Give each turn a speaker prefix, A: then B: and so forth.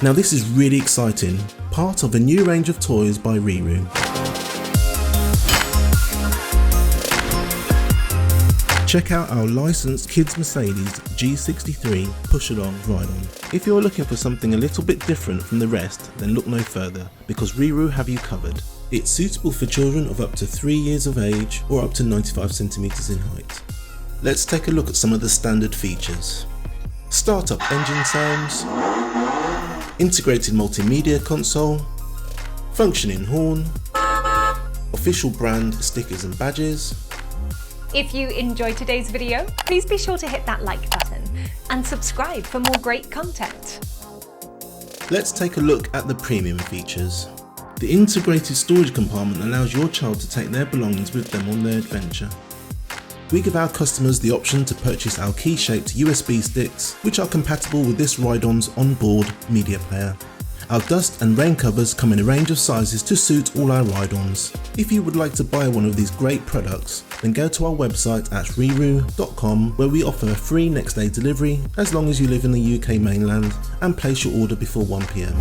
A: Now this is really exciting, part of a new range of toys by RiiRoo. Check out our licensed kids Mercedes G63 push-along ride-on. If you're looking for something a little bit different from the rest, then look no further, because RiiRoo have you covered. It's suitable for children of up to 3 years of age or up to 95 centimeters in height. Let's take a look at some of the standard features. Start-up engine sounds, integrated multimedia console, functioning horn, official brand stickers and badges.
B: If you enjoyed today's video, please be sure to hit that like button and subscribe for more great content.
A: Let's take a look at the premium features. The integrated storage compartment allows your child to take their belongings with them on their adventure. We give our customers the option to purchase our key-shaped USB sticks, which are compatible with this ride-on's onboard media player. Our dust and rain covers come in a range of sizes to suit all our ride-ons. If you would like to buy one of these great products, then go to our website at RiiRoo.com, where we offer a free next day delivery as long as you live in the UK mainland and place your order before 1 PM.